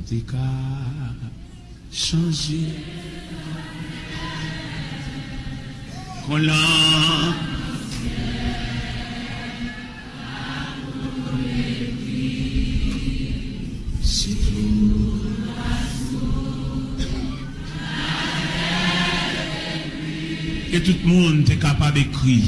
t'es qu'à changer. Qu'on l'a. C'est tout. Et tout le monde est capable d'écrire.